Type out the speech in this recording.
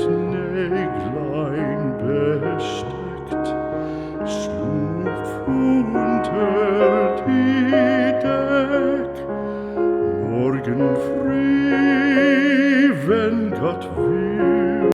mit Näglein besteckt, schlupf unter die Deck. Morgen früh, wenn Gott will,